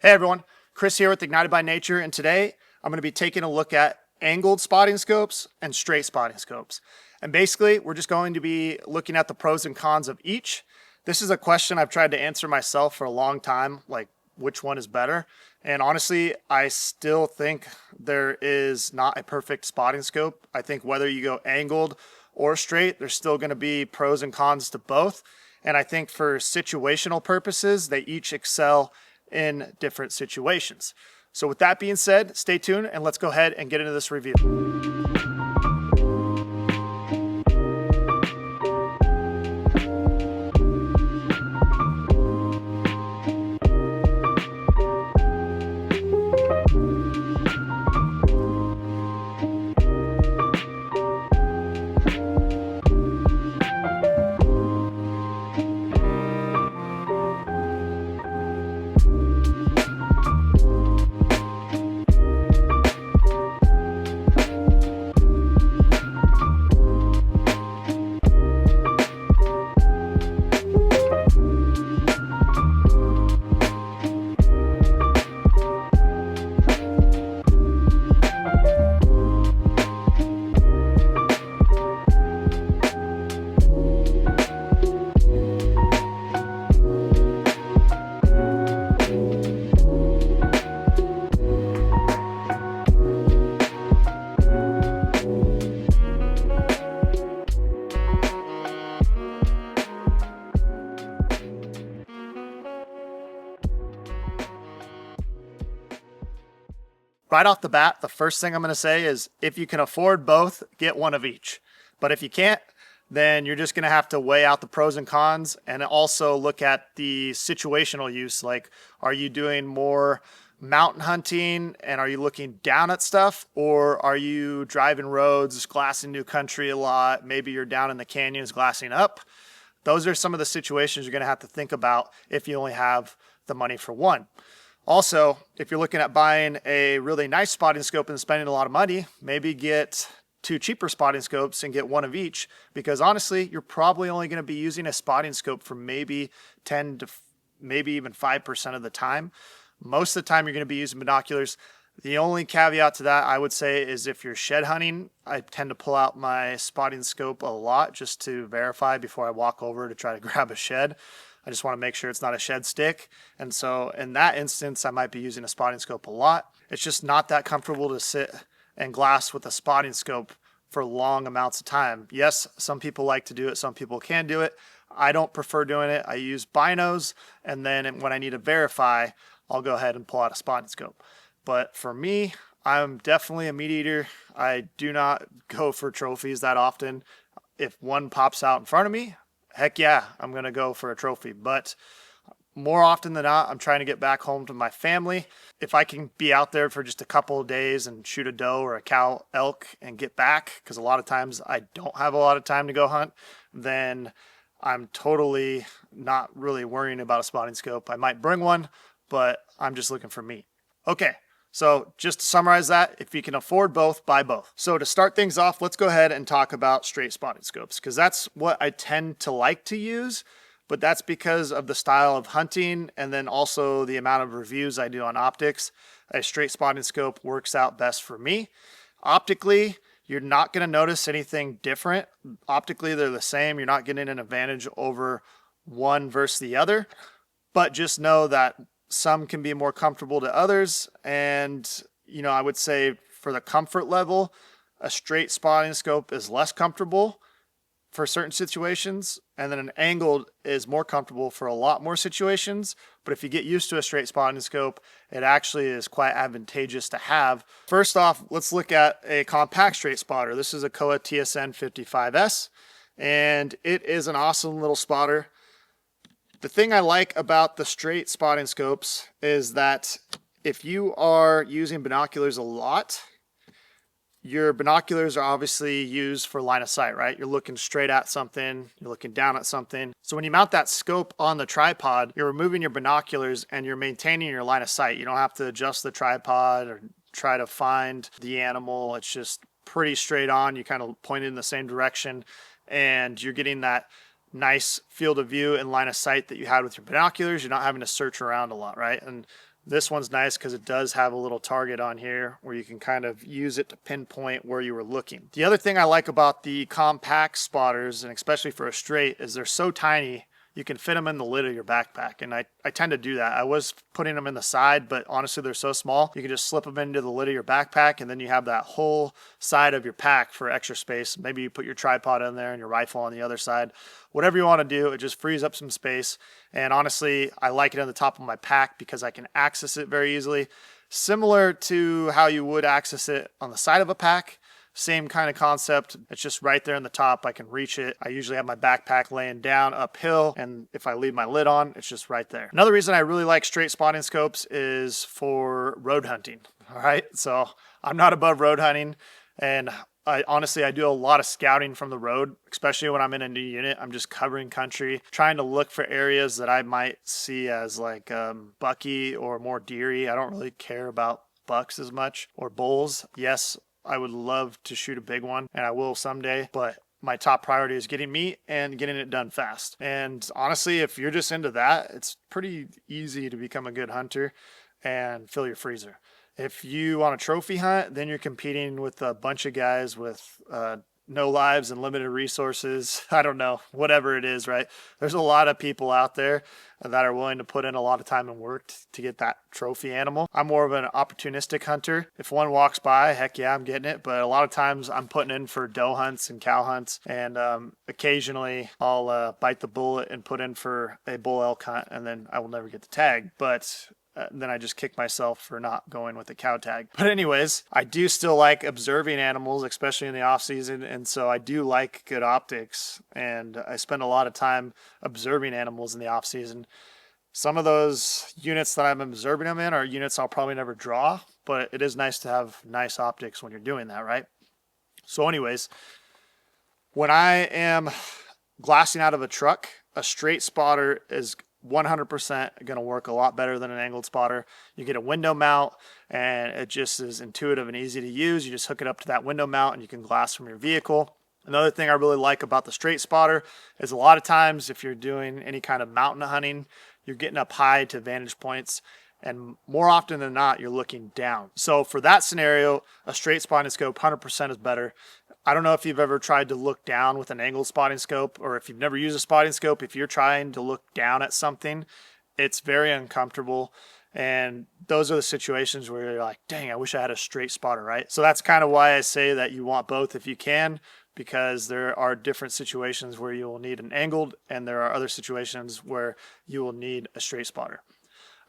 Hey everyone, Chris here with Ignited by Nature, and today I'm going to be taking a look at angled spotting scopes and straight spotting scopes. And basically, we're just going to be looking at the pros and cons of each. This is a question I've tried to answer myself for a long time, like which one is better. And honestly, I still think there is not a perfect spotting scope. I think whether you go angled or straight, there's still going to be pros and cons to both. And I think for situational purposes, they each excel in different situations. So with that being said, stay tuned and let's go ahead and get into this review. Right off the bat, the first thing I'm going to say is if you can afford both, get one of each. But if you can't, then you're just going to have to weigh out the pros and cons and also look at the situational use. Like, are you doing more mountain hunting and are you looking down at stuff, or are you driving roads, glassing new country a lot? Maybe you're down in the canyons glassing up. Those are some of the situations you're going to have to think about if you only have the money for one. Also, if you're looking at buying a really nice spotting scope and spending a lot of money, maybe get two cheaper spotting scopes and get one of each, because honestly, you're probably only going to be using a spotting scope for maybe 10 to maybe even 5% of the time. Most of the time, you're going to be using binoculars. The only caveat to that, I would say, is if you're shed hunting, I tend to pull out my spotting scope a lot just to verify before I walk over to try to grab a shed. I just want to make sure it's not a shed stick. And so in that instance, I might be using a spotting scope a lot. It's just not that comfortable to sit and glass with a spotting scope for long amounts of time. Yes, some people like to do it. Some people can do it. I don't prefer doing it. I use binos. And then when I need to verify, I'll go ahead and pull out a spotting scope. But for me, I'm definitely a meat eater. I do not go for trophies that often. If one pops out in front of me, heck yeah, I'm going to go for a trophy. But more often than not, I'm trying to get back home to my family. If I can be out there for just a couple of days and shoot a doe or a cow elk and get back, because a lot of times I don't have a lot of time to go hunt, then I'm totally not really worrying about a spotting scope. I might bring one, but I'm just looking for meat. Okay. So just to summarize that, if you can afford both, buy both. So to start things off, let's go ahead and talk about straight spotting scopes, because that's what I tend to like to use, but that's because of the style of hunting and then also the amount of reviews I do on optics. A straight spotting scope works out best for me. Optically, you're not going to notice anything different. Optically, they're the same. You're not getting an advantage over one versus the other, but just know that some can be more comfortable to others. And, I would say for the comfort level, a straight spotting scope is less comfortable for certain situations. And then an angled is more comfortable for a lot more situations. But if you get used to a straight spotting scope, it actually is quite advantageous to have. First off, let's look at a compact straight spotter. This is a Kowa TSN 55S, and it is an awesome little spotter. The thing I like about the straight spotting scopes is that if you are using binoculars a lot, your binoculars are obviously used for line of sight, right? You're looking straight at something, you're looking down at something. So when you mount that scope on the tripod, you're removing your binoculars and you're maintaining your line of sight. You don't have to adjust the tripod or try to find the animal. It's just pretty straight on. You kind of point in the same direction and you're getting that nice field of view and line of sight that you had with your binoculars. You're not having to search around a lot, right? And This one's nice because it does have a little target on here where you can kind of use it to pinpoint where you were looking. The other thing I like about the compact spotters, and especially for a straight, is they're so tiny you can fit them in the lid of your backpack. And I tend to do that. I was putting them in the side, but honestly, they're so small, you can just slip them into the lid of your backpack, and then you have that whole side of your pack for extra space. Maybe you put your tripod in there and your rifle on the other side. Whatever you want to do, it just frees up some space. And honestly, I like it on the top of my pack because I can access it very easily. Similar to how you would access it on the side of a pack. Same kind of concept. It's just right there in the top. I can reach it. I usually have my backpack laying down uphill, and if I leave my lid on, it's just right there. Another reason I really like straight spotting scopes is for road hunting. All right, so I'm not above road hunting, and I do a lot of scouting from the road, especially when I'm in a new unit. I'm just covering country, trying to look for areas that I might see as like bucky or more deery. I don't really care about bucks as much, or bulls. Yes, I would love to shoot a big one, and I will someday, but my top priority is getting meat and getting it done fast. And honestly, if you're just into that, it's pretty easy to become a good hunter and fill your freezer. If you want a trophy hunt, then you're competing with a bunch of guys with no lives and limited resources. I don't know, whatever it is, right? There's a lot of people out there that are willing to put in a lot of time and work to get that trophy animal. I'm more of an opportunistic hunter. If one walks by, heck yeah, I'm getting it. But a lot of times I'm putting in for doe hunts and cow hunts. And occasionally I'll bite the bullet and put in for a bull elk hunt, and then I will never get the tag. But then I just kick myself for not going with the cow tag. But anyways, I do still like observing animals, especially in the off season. And so I do like good optics, and I spend a lot of time observing animals in the off season. Some of those units that I'm observing them in are units I'll probably never draw, but it is nice to have nice optics when you're doing that, right? So anyways, when I am glassing out of a truck, a straight spotter is 100% going to work a lot better than an angled spotter. You get a window mount, and it just is intuitive and easy to use. You just hook it up to that window mount and you can glass from your vehicle. Another thing I really like about the straight spotter is a lot of times if you're doing any kind of mountain hunting, you're getting up high to vantage points, and more often than not, you're looking down. So for that scenario, a straight spotting scope 100% is better. I don't know if you've ever tried to look down with an angled spotting scope, or if you've never used a spotting scope, if you're trying to look down at something, it's very uncomfortable. And those are the situations where you're like, dang, I wish I had a straight spotter, right? So that's kind of why I say that you want both if you can, because there are different situations where you will need an angled, and there are other situations where you will need a straight spotter.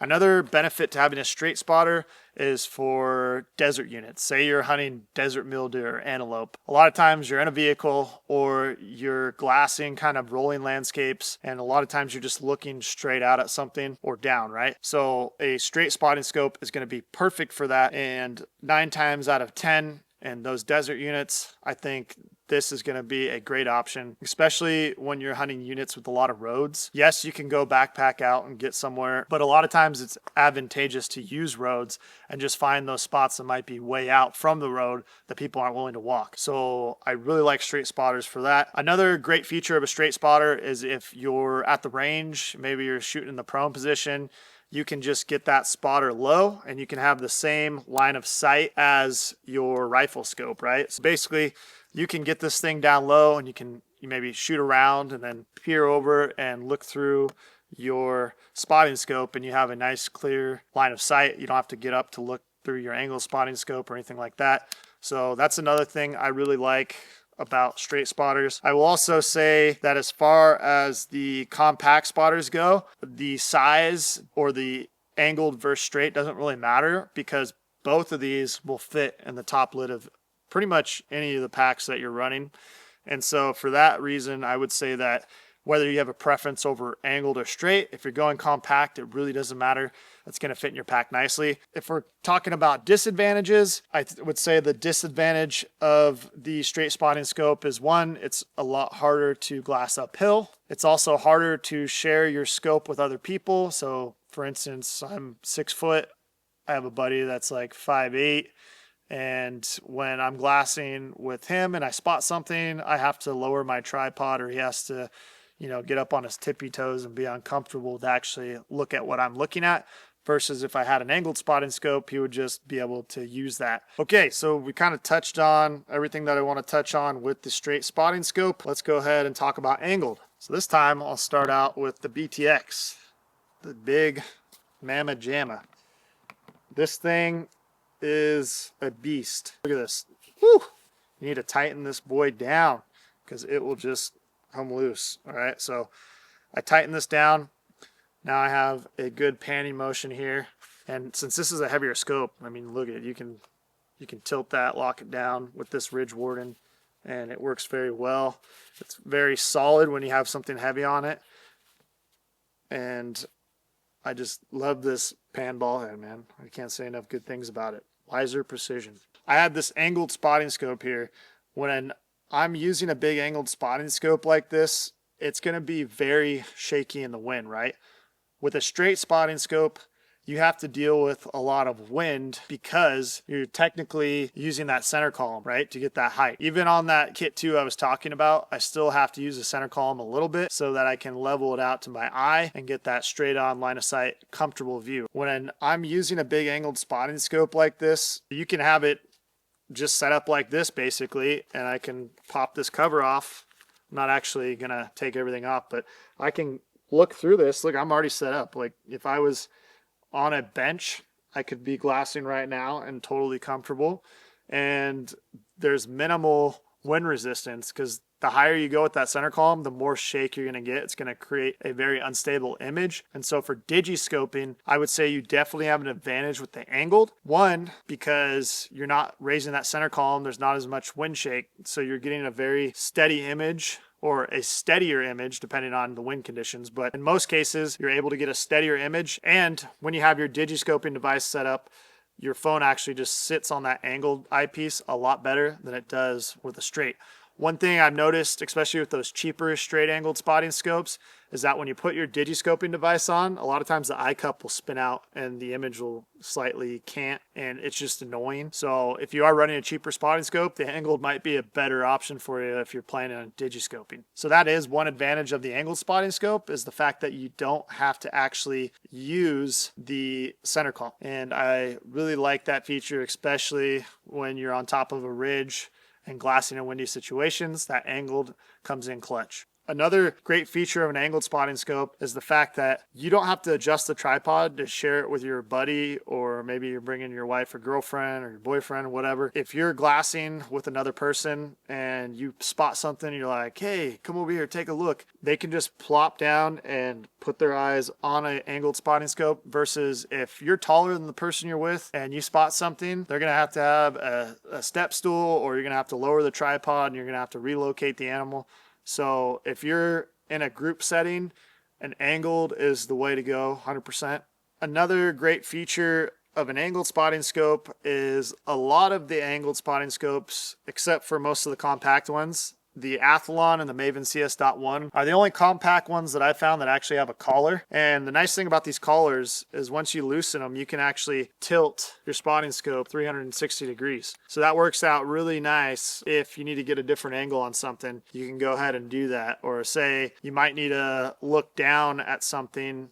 Another benefit to having a straight spotter is for desert units. Say you're hunting desert mule deer or antelope. A lot of times you're in a vehicle or you're glassing kind of rolling landscapes, and a lot of times you're just looking straight out at something or down, right? So a straight spotting scope is going to be perfect for that. And 9 times out of 10 in those desert units, I think this is going to be a great option, especially when you're hunting units with a lot of roads. Yes, you can go backpack out and get somewhere, but a lot of times it's advantageous to use roads and just find those spots that might be way out from the road that people aren't willing to walk. So I really like straight spotters for that. Another great feature of a straight spotter is if you're at the range, maybe you're shooting in the prone position, you can just get that spotter low and you can have the same line of sight as your rifle scope, right? So basically you can get this thing down low and you maybe shoot around and then peer over and look through your spotting scope, and you have a nice clear line of sight. You don't have to get up to look through your angle spotting scope or anything like that. So that's another thing I really like about straight spotters. I will also say that as far as the compact spotters go, the size or the angled versus straight doesn't really matter, because both of these will fit in the top lid of pretty much any of the packs that you're running. And so for that reason, I would say that whether you have a preference over angled or straight, if you're going compact, it really doesn't matter. It's going to fit in your pack nicely. If we're talking about disadvantages, I would say the disadvantage of the straight spotting scope is, one, it's a lot harder to glass uphill. It's also harder to share your scope with other people. So for instance, I'm 6 foot. I have a buddy that's like 5'8". And when I'm glassing with him and I spot something, I have to lower my tripod, or he has to, get up on his tippy toes and be uncomfortable to actually look at what I'm looking at. versus if I had an angled spotting scope, he would just be able to use that. Okay, so we kind of touched on everything that I want to touch on with the straight spotting scope. Let's go ahead and talk about angled. So this time I'll start out with the BTX, the big Mama Jamma. This thing is a beast. Look at this. Woo! You need to tighten this boy down because it will just come loose. All right, so I tighten this down. Now I have a good panning motion here. And since this is a heavier scope, I mean, look at it. You can tilt that, lock it down with this ridge warden, and it works very well. It's very solid when you have something heavy on it. And I just love this pan ball head, man. I can't say enough good things about it. Wiser precision. I have this angled spotting scope here. When I'm using a big angled spotting scope like this, it's going to be very shaky in the wind, right? With a straight spotting scope, you have to deal with a lot of wind because you're technically using that center column, right, to get that height. Even on that kit 2 I was talking about, I still have to use the center column a little bit so that I can level it out to my eye and get that straight on line of sight comfortable view. When I'm using a big angled spotting scope like this, you can have it just set up like this basically, and I can pop this cover off. I'm not actually gonna take everything off, but I can look through this. Look, I'm already set up. Like if I was on a bench, I could be glassing right now and totally comfortable. And there's minimal wind resistance because the higher you go with that center column, the more shake you're going to get. It's going to create a very unstable image. And so for digiscoping, I would say you definitely have an advantage with the angled. One, because you're not raising that center column, there's not as much wind shake. So you're getting a very steady image, or a steadier image depending on the wind conditions. But in most cases, you're able to get a steadier image. And when you have your digiscoping device set up, your phone actually just sits on that angled eyepiece a lot better than it does with a straight. One thing I've noticed, especially with those cheaper straight angled spotting scopes, is that when you put your digiscoping device on, a lot of times the eye cup will spin out and the image will slightly cant, and it's just annoying. So if you are running a cheaper spotting scope, the angled might be a better option for you if you're planning on digiscoping. So that is one advantage of the angled spotting scope, is the fact that you don't have to actually use the center column. And I really like that feature, especially when you're on top of a ridge and glassing in windy situations. That angled comes in clutch. Another great feature of an angled spotting scope is the fact that you don't have to adjust the tripod to share it with your buddy, or maybe you're bringing your wife or girlfriend or your boyfriend or whatever. If you're glassing with another person and you spot something, you're like, hey, come over here, take a look. They can just plop down and put their eyes on an angled spotting scope, versus if you're taller than the person you're with and you spot something, they're going to have a step stool, or you're going to have to lower the tripod and you're going to have to relocate the animal. So if you're in a group setting, an angled is the way to go, 100%. Another great feature of an angled spotting scope is a lot of the angled spotting scopes, except for most of the compact ones, the Athlon and the Maven CS.1 are the only compact ones that I found that actually have a collar. And the nice thing about these collars is once you loosen them, you can actually tilt your spotting scope 360 degrees. So that works out really nice. If you need to get a different angle on something, you can go ahead and do that. Or say you might need to look down at something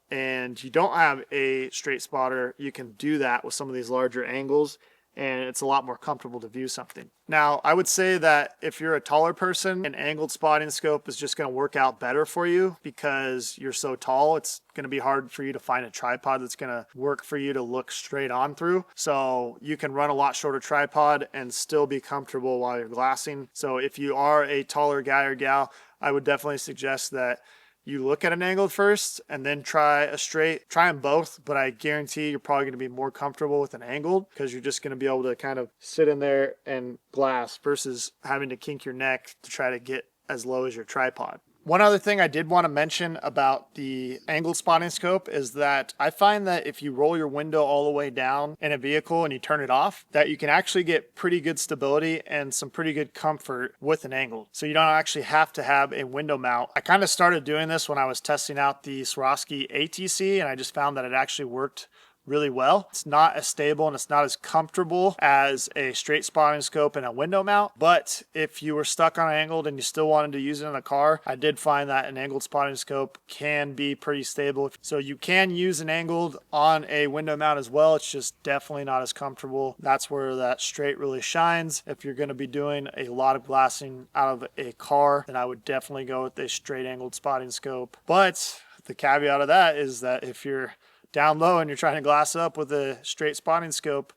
and you don't have a straight spotter, you can do that with some of these larger angles, and it's a lot more comfortable to view something. Now, I would say that if you're a taller person, an angled spotting scope is just going to work out better for you because you're so tall. It's going to be hard for you to find a tripod that's going to work for you to look straight on through. So you can run a lot shorter tripod and still be comfortable while you're glassing. So if you are a taller guy or gal, I would definitely suggest that you look at an angled first and then try a straight. Try them both, but I guarantee you're probably going to be more comfortable with an angled because you're just going to be able to kind of sit in there and glass versus having to kink your neck to try to get as low as your tripod. One other thing I did want to mention about the angled spotting scope is that I find that if you roll your window all the way down in a vehicle and you turn it off, that you can actually get pretty good stability and some pretty good comfort with an angled. So you don't actually have to have a window mount. I kind of started doing this when I was testing out the Swarovski ATC, and I just found that it actually worked really well. It's not as stable and it's not as comfortable as a straight spotting scope and a window mount, but if you were stuck on an angled and you still wanted to use it in the car, I did find that an angled spotting scope can be pretty stable. So you can use an angled on a window mount as well. It's just definitely not as comfortable. That's where that straight really shines. If you're going to be doing a lot of glassing out of a car, then I would definitely go with a straight angled spotting scope. But the caveat of that is that if you're down low and you're trying to glass up with a straight spotting scope,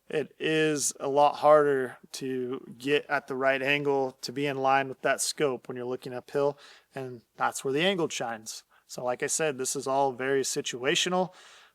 it is a lot harder to get at the right angle to be in line with that scope when you're looking uphill, and that's where the angled shines. So like I said, this is all very situational,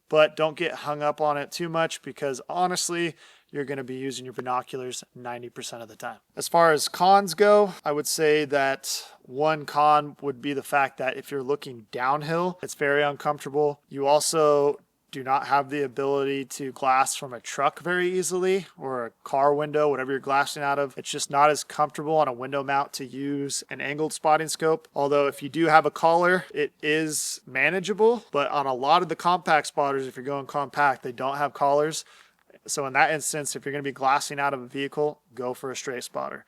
but don't get hung up on it too much because honestly, you're going to be using your binoculars 90% of the time. As far as cons go, I would say that one con would be the fact that if you're looking downhill, it's very uncomfortable. You also do not have the ability to glass from a truck very easily, or a car window, whatever you're glassing out of. It's just not as comfortable on a window mount to use an angled spotting scope. Although if you do have a collar, it is manageable, but on a lot of the compact spotters, if you're going compact, they don't have collars. So in that instance, if you're going to be glassing out of a vehicle, go for a straight spotter.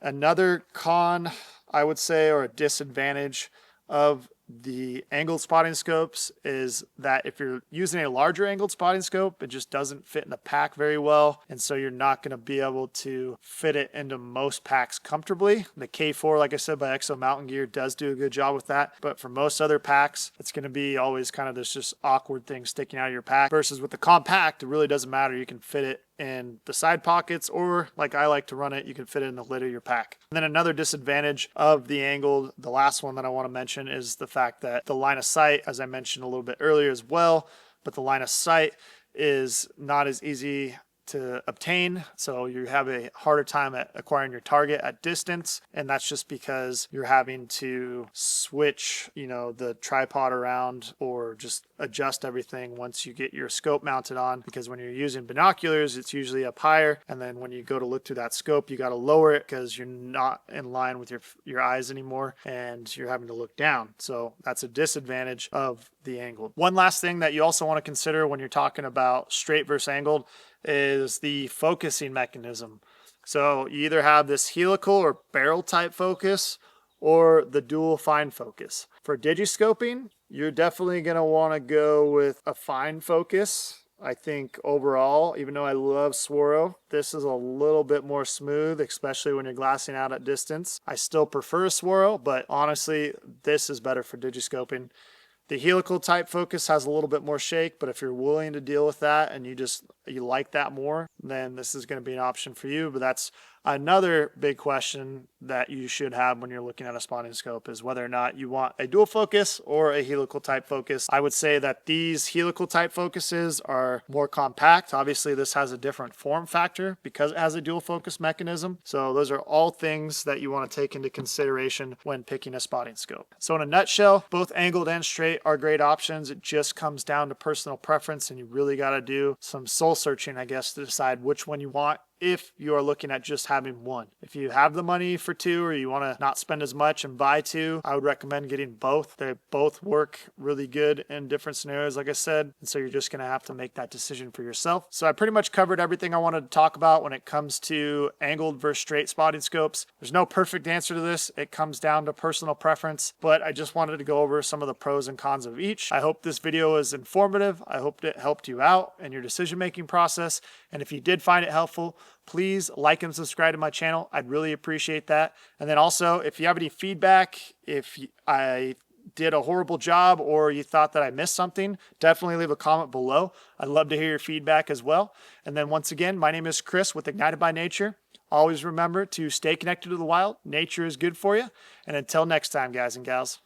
Another con, I would say, or a disadvantage of the angled spotting scopes is that if you're using a larger angled spotting scope, it just doesn't fit in the pack very well. And so you're not going to be able to fit it into most packs comfortably. The K4, like I said, by Exo Mountain Gear does do a good job with that. But for most other packs, it's going to be always kind of this just awkward thing sticking out of your pack. Versus with the compact, it really doesn't matter. You can fit it in the side pockets, or like I like to run it, you can fit it in the lid of your pack. And then another disadvantage of the angled, the last one that I want to mention, is the fact that the line of sight, as I mentioned a little bit earlier as well, but the line of sight is not as easy to obtain, so you have a harder time at acquiring your target at distance, and that's just because you're having to switch, the tripod around or just adjust everything once you get your scope mounted on, because when you're using binoculars, it's usually up higher, and then when you go to look through that scope, you got to lower it because you're not in line with your eyes anymore, and you're having to look down. So that's a disadvantage of the angled. One last thing that you also want to consider when you're talking about straight versus angled is the focusing mechanism. So you either have this helical or barrel type focus or the dual fine focus. For digiscoping, you're definitely going to want to go with a fine focus. I think overall, even though I love Swaro, this is a little bit more smooth, especially when you're glassing out at distance. I still prefer Swaro, but honestly, this is better for digiscoping. The helical type focus has a little bit more shake, but if you're willing to deal with that and you like that more, then this is going to be an option for you. But that's another big question that you should have when you're looking at a spotting scope, is whether or not you want a dual focus or a helical type focus. I would say that these helical type focuses are more compact. Obviously, this has a different form factor because it has a dual focus mechanism. So those are all things that you want to take into consideration when picking a spotting scope. So in a nutshell, both angled and straight are great options. It just comes down to personal preference, and you really got to do some soul searching, I guess, to decide which one you want if you are looking at just having one. If you have the money for two, or you want to not spend as much and buy two, I would recommend getting both. They both work really good in different scenarios, like I said, and so you're just going to have to make that decision for yourself. So I pretty much covered everything I wanted to talk about when it comes to angled versus straight spotting scopes. There's no perfect answer to this. It comes down to personal preference, but I just wanted to go over some of the pros and cons of each. I hope this video was informative. I hope it helped you out in your decision-making process, and if you did find it helpful, please like and subscribe to my channel. I'd really appreciate that. And then also, if you have any feedback, if I did a horrible job or you thought that I missed something, definitely leave a comment below. I'd love to hear your feedback as well. And then once again, my name is Chris with Ignited by Nature. Always remember to stay connected to the wild. Nature is good for you. And until next time, guys and gals.